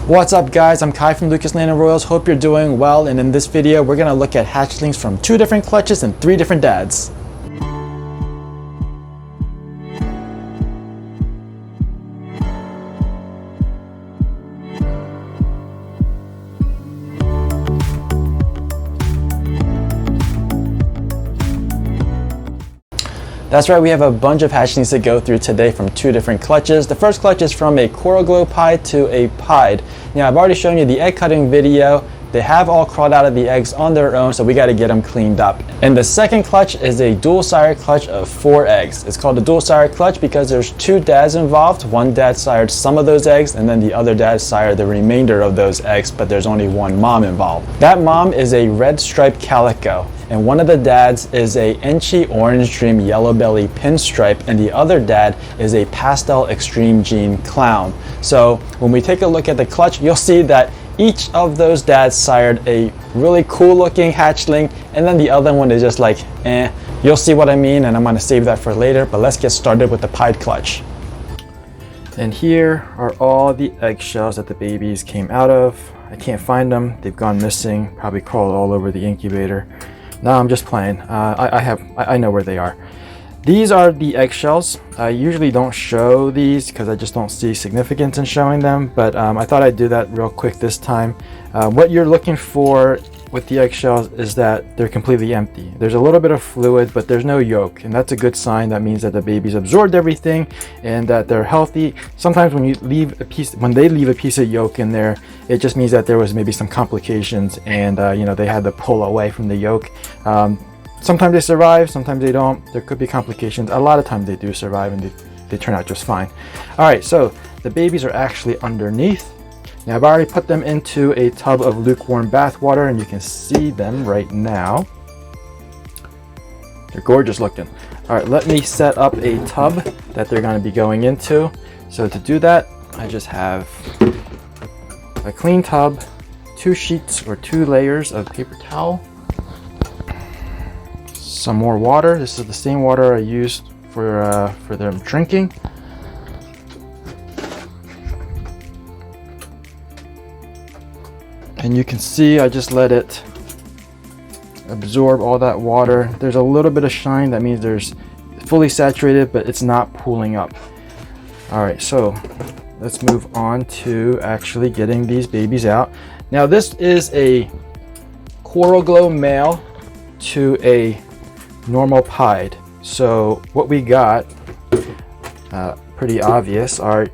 What's up guys, I'm Kai from Lucas Land & Royals. Hope you're doing well, and in this video we're going to look at hatchlings from 2 different clutches and 3 different dads. That's right, we have a bunch of hatchlings to go through today from 2 different clutches. The first clutch is from a coral glow pied to a pied. Now I've already shown you the egg cutting video. They have all crawled out of the eggs on their own, so we got to get them cleaned up. And the second clutch is a dual sire clutch of 4 eggs. It's called a dual sire clutch because there's 2 dads involved. One dad sired some of those eggs, and then the other dad sired the remainder of those eggs, but there's only one mom involved. That mom is a red striped calico, and one of the dads is a Enchi orange dream yellow belly pinstripe, and the other dad is a pastel extreme gene clown. So when we take a look at the clutch, you'll see that each of those dads sired a really cool looking hatchling, and then the other one is just like, eh. You'll see what I mean, and I'm going to save that for later, but let's get started with the pied clutch. And here are all the eggshells that the babies came out of. I can't find them. They've gone missing, probably crawled all over the incubator. No, I'm just playing. I know where they are. These are the eggshells. I usually don't show these because I just don't see significance in showing them, but I thought I'd do that real quick this time. What you're looking for with the eggshells is that they're completely empty. There's a little bit of fluid, but there's no yolk, and that's a good sign. That means that the baby's absorbed everything and that they're healthy. Sometimes when they leave a piece of yolk in there, it just means that there was maybe some complications, and they had to pull away from the yolk. Sometimes they survive, sometimes they don't. There could be complications. A lot of times they do survive, and they turn out just fine. All right, so the babies are actually underneath. Now I've already put them into a tub of lukewarm bath water, and you can see them right now. They're gorgeous looking. All right, let me set up a tub that they're going to be going into. So to do that, I just have a clean tub, 2 sheets or 2 layers of paper towel, some more water. This is the same water I used for them drinking. And you can see I just let it absorb all that water. There's a little bit of shine. That means there's fully saturated, but it's not pooling up. All right, so let's move on to actually getting these babies out. Now this is a coral glow male to a normal pied. So what we got, pretty obvious, are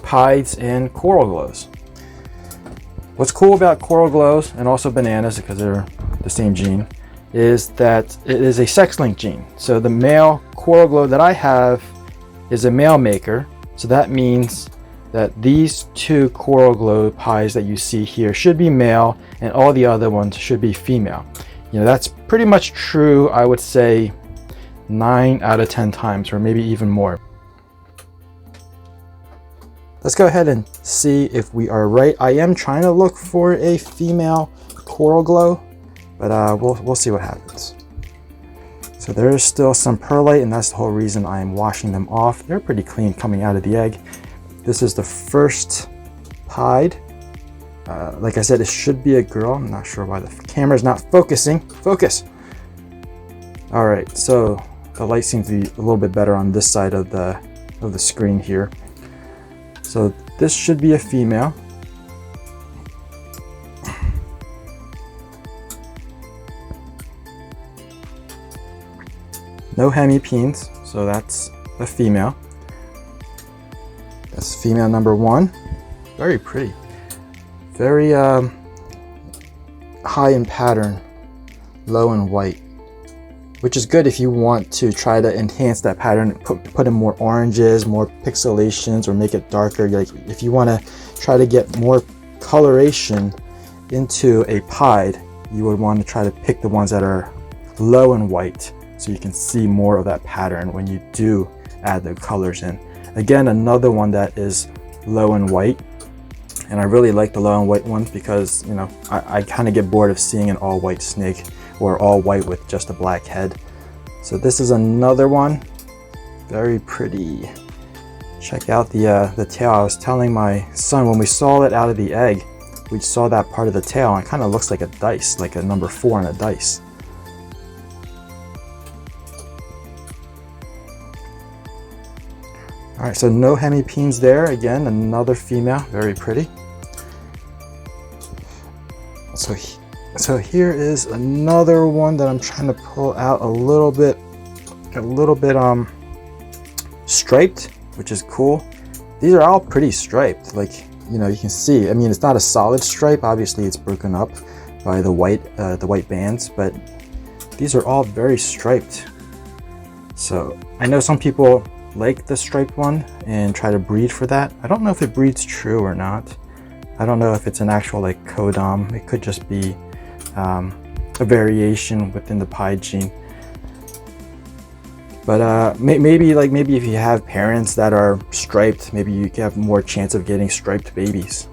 pieds and coral glows. What's cool about coral glows, and also bananas because they're the same gene, is that it is a sex-linked gene. So the male coral glow that I have is a male maker, so that means that these 2 coral glow pies that you see here should be male, and all the other ones should be female. That's pretty much true, I would say 9 out of 10 times, or maybe even more. Let's go ahead and see if we are right. I am trying to look for a female coral glow, but we'll see what happens. So there is still some perlite, and that's the whole reason I am washing them off. They're pretty clean coming out of the egg. This is the first pied. Like I said, it should be a girl. I'm not sure why the camera's not focusing. Focus. All right, so the light seems to be a little bit better on this side of the screen here. So this should be a female. No hemipenes, so that's a female. That's female number 1. Very pretty. Very high in pattern, low in white, which is good if you want to try to enhance that pattern, put in more oranges, more pixelations, or make it darker. Like if you want to try to get more coloration into a pied, you would want to try to pick the ones that are low in white, so you can see more of that pattern when you do add the colors in. Again, another one that is low in white, and I really like the low in white ones because I kind of get bored of seeing an all white snake or all white with just a black head. So this is another one, very pretty Check out the tail. I was telling my son when we saw it out of the egg, we saw that part of the tail, and it kind of looks like a dice, like a number 4 on a dice. All right, so no hemipenes there. Again, another female, very pretty. So here is another one that I'm trying to pull out a little bit striped, which is cool. These are all pretty striped, like, you know, you can see. I mean, it's not a solid stripe. Obviously, it's broken up by the white bands, but these are all very striped. So I know some people like the striped one and try to breed for that. I don't know if it breeds true or not. I don't know if it's an actual like codom. It could just be a variation within the pied gene. But maybe if you have parents that are striped, maybe you have more chance of getting striped babies.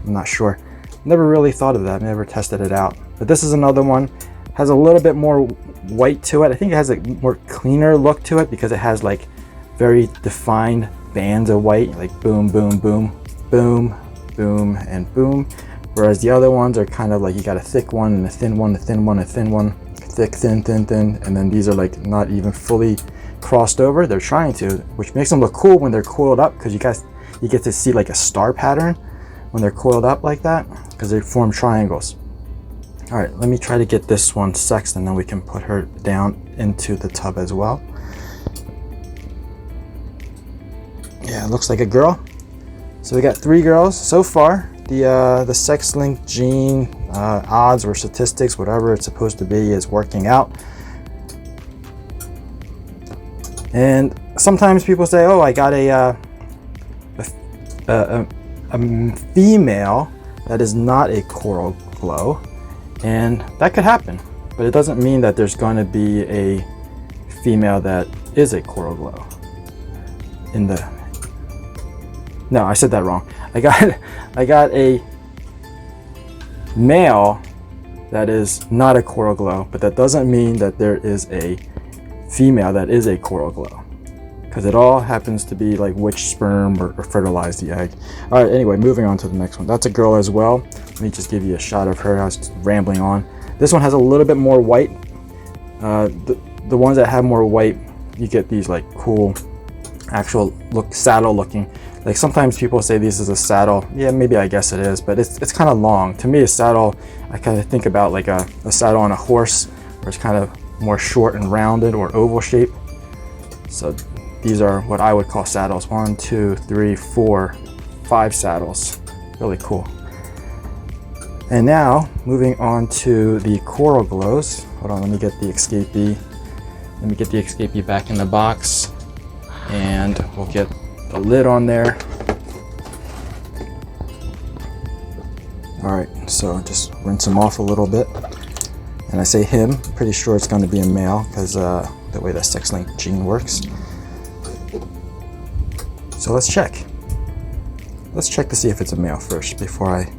I'm not sure. Never really thought of that. Never tested it out. But this is another one. Has a little bit more white to it. I think it has a more cleaner look to it because it has like very defined bands of white, like boom, boom, boom, boom, boom, and boom. Whereas the other ones are kind of like you got a thick one and a thin one, a thin one, a thin one, thick, thin, thin, thin, and then these are like not even fully crossed over. They're trying to, which makes them look cool when they're coiled up, because you get to see like a star pattern when they're coiled up like that, because they form triangles. All right, let me try to get this one sexed, and then we can put her down into the tub as well. Yeah, it looks like a girl. So we got 3 girls so far. The sex-linked gene odds or statistics, whatever it's supposed to be, is working out. And sometimes people say, "Oh, I got a female that is not a coral glow," and that could happen. But it doesn't mean that there's going to be a female that is a coral glow. No, I said that wrong. I got a male that is not a coral glow, but that doesn't mean that there is a female that is a coral glow, because it all happens to be like which sperm or fertilized the egg. All right, anyway, moving on to the next one. That's a girl as well. Let me just give you a shot of her. I was just rambling on. This one has a little bit more white. The ones that have more white, you get these like cool actual saddle looking. Like sometimes people say this is a saddle. Yeah, maybe, I guess it is, but it's kind of long. To me, a saddle, I kind of think about like a saddle on a horse, where it's kind of more short and rounded or oval shape. So these are what I would call saddles. 1, 2, 3, 4, 5 saddles. Really cool. And now moving on to the coral glows. Hold on, let me get the escapee. Let me get the escapee back in the box, and we'll get the lid on there. All right, so just rinse him off a little bit. And I say him, pretty sure it's going to be a male, because the way the sex-linked gene works. So let's check. Let's check to see if it's a male first before I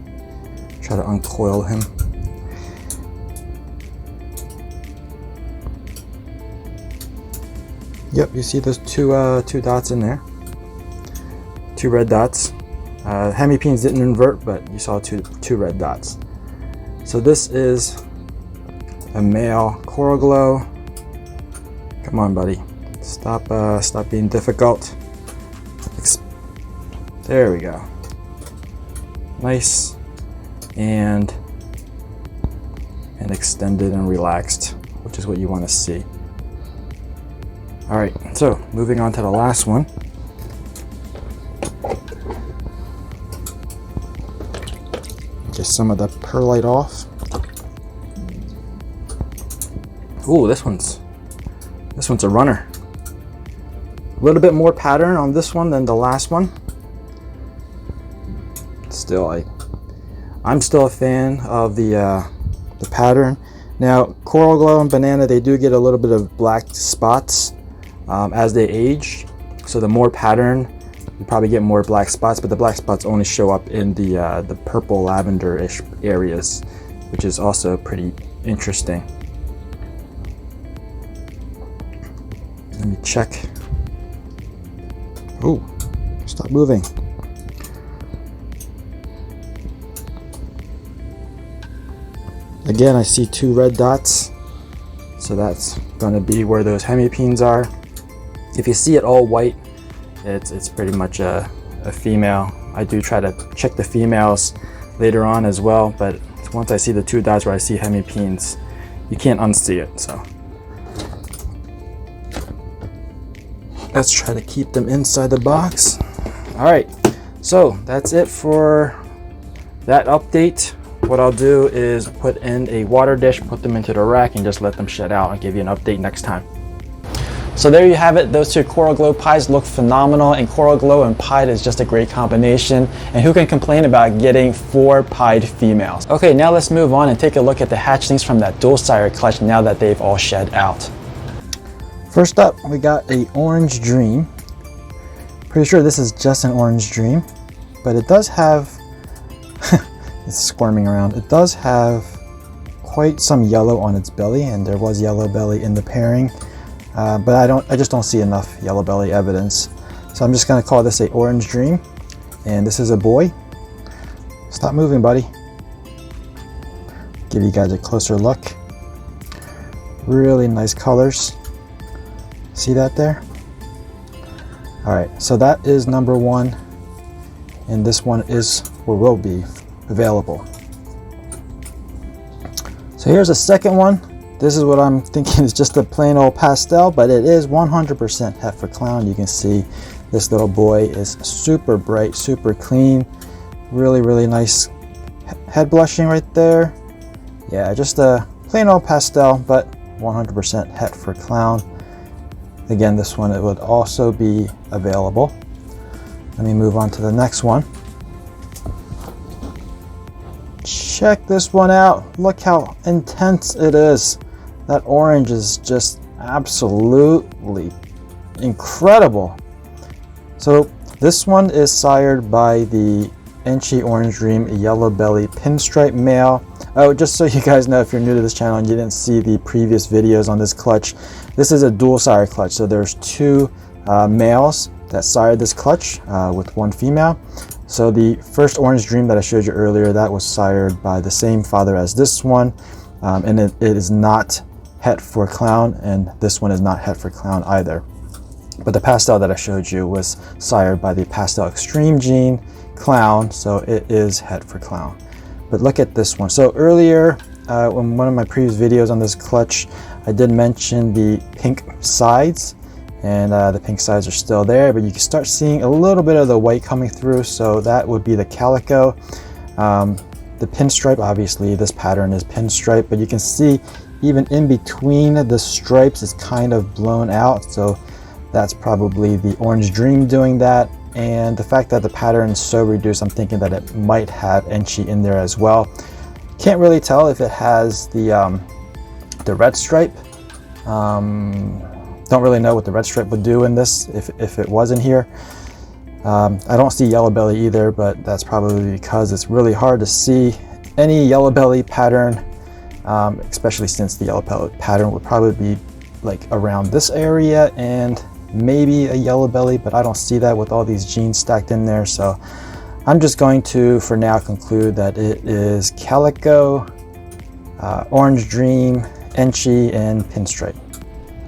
try to uncoil him. Yep, you see those two dots in there. 2 red dots. Hemipenes didn't invert, but you saw two red dots. So this is a male coral glow. Come on, buddy. Stop being difficult. There we go. Nice and extended and relaxed, which is what you want to see. All right, so moving on to the last one. Get some of the perlite off. Ooh, this one's a runner. A little bit more pattern on this one than the last one. Still, I'm still a fan of the pattern. Now, coral glow and banana, they do get a little bit of black spots as they age. So the more pattern, you probably get more black spots, but the black spots only show up in the purple lavender-ish areas, which is also pretty interesting. Let me check. Ooh, Stop moving. Again, I see 2 red dots, so that's going to be where those hemipenes are. If you see it all white, it's pretty much a female. I do try to check the females later on as well, but once I see the 2 dots where I see hemipenes, you can't unsee it. So let's try to keep them inside the box. All right, so that's it for that update. What I'll do is put in a water dish, put them into the rack, and just let them shed out. I'll give you an update next time. So there you have it. Those 2 Coral Glow pies look phenomenal, and Coral Glow and pied is just a great combination. And who can complain about getting 4 pied females? Okay, now let's move on and take a look at the hatchlings from that dual sire clutch now that they've all shed out. First up, we got a Orange Dream. Pretty sure this is just an Orange Dream, but it does have it's squirming around. It does have quite some yellow on its belly, and there was yellow belly in the pairing, but I just don't see enough yellow belly evidence. So I'm just going to call this a Orange Dream, and this is a boy. Stop moving, buddy. Give you guys a closer look. Really nice colors. See that there? All right, so that is number 1, and this one is or will be available. So here's a second one. This is what I'm thinking is just a plain old pastel, but it is 100% het for clown. You can see this little boy is super bright, super clean, really nice head blushing right there. Yeah, just a plain old pastel, but 100% het for clown. Again, this one, it would also be available. Let me move on to the next one. Check this one out. Look how intense it is. That orange is just absolutely incredible. So this one is sired by the Enchi Orange Dream Yellow Belly Pinstripe Male. Oh, just so you guys know, if you're new to this channel and you didn't see the previous videos on this clutch, this is a dual sire clutch. So there's 2 males that sired this clutch with 1 female. So the first Orange Dream that I showed you earlier, that was sired by the same father as this one, and it is not het for clown, and this one is not het for clown either. But the pastel that I showed you was sired by the Pastel Extreme gene clown, so it is het for clown. But look at this one. So earlier, in one of my previous videos on this clutch, I did mention the pink sides, and the pink sides are still there, but you can start seeing a little bit of the white coming through, so that would be the calico. The pinstripe, obviously this pattern is pinstripe, but you can see even in between the stripes is kind of blown out, so that's probably the Orange Dream doing that. And the fact that the pattern is so reduced, I'm thinking that it might have Enchi in there as well. Can't really tell if it has the red stripe. Don't really know what the red stripe would do in this if it was in here. I don't see yellow belly either, but that's probably because it's really hard to see any yellow belly pattern, especially since the yellow belly pattern would probably be like around this area and maybe a yellow belly, but I don't see that with all these genes stacked in there. So I'm just going to, for now, conclude that it is calico, Orange Dream, Enchi, and pinstripe.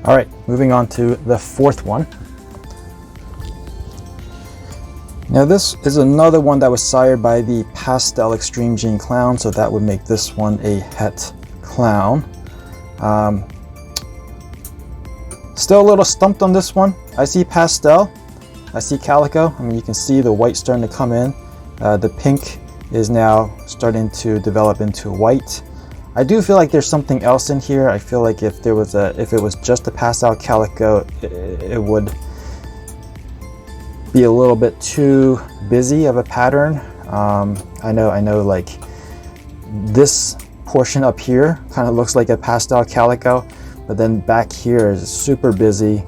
All right, moving on to the 4th one. Now this is another one that was sired by the Pastel Extreme Gene Clown, so that would make this one a het clown. Still a little stumped on this one. I see pastel, I see calico. I mean, you can see the white starting to come in. The pink is now starting to develop into white. I do feel like there's something else in here. I feel like if it was just a pastel calico, it would be a little bit too busy of a pattern. I know like this portion up here kind of looks like a pastel calico, but then back here is super busy.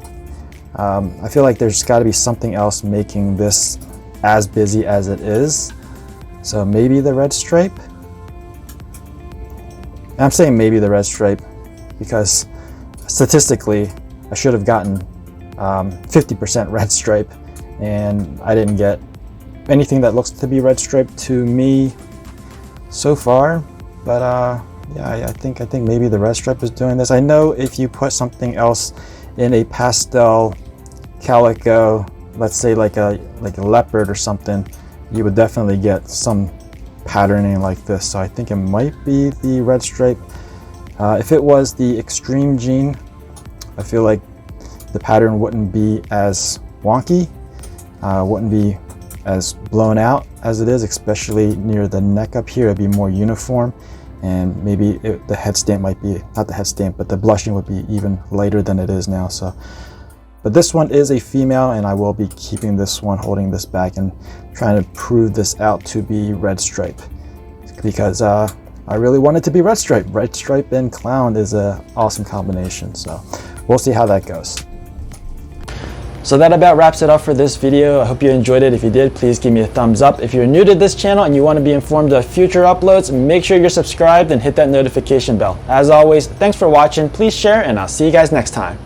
I feel like there's got to be something else making this as busy as it is. So maybe the red stripe. And I'm saying maybe the red stripe because statistically I should have gotten 50% red stripe and I didn't get anything that looks to be red stripe to me so far. But yeah, I think maybe the red stripe is doing this. I know if you put something else in a pastel calico, let's say like a leopard or something, you would definitely get some patterning like this. So I think it might be the red stripe. If it was the X-treme jean, I feel like the pattern wouldn't be as wonky, wouldn't be as blown out as it is, especially near the neck up here. It'd be more uniform, and maybe the head stamp might be, not the head stamp, but the blushing would be even lighter than it is now. So, but this one is a female, and I will be keeping this one, holding this back and trying to prove this out to be red stripe, because I really want it to be red stripe. Red stripe and clown is an awesome combination, so we'll see how that goes. So that about wraps it up for this video. I hope you enjoyed it. If you did, please give me a thumbs up. If you're new to this channel and you want to be informed of future uploads, make sure you're subscribed and hit that notification bell. As always, thanks for watching. Please share, and I'll see you guys next time.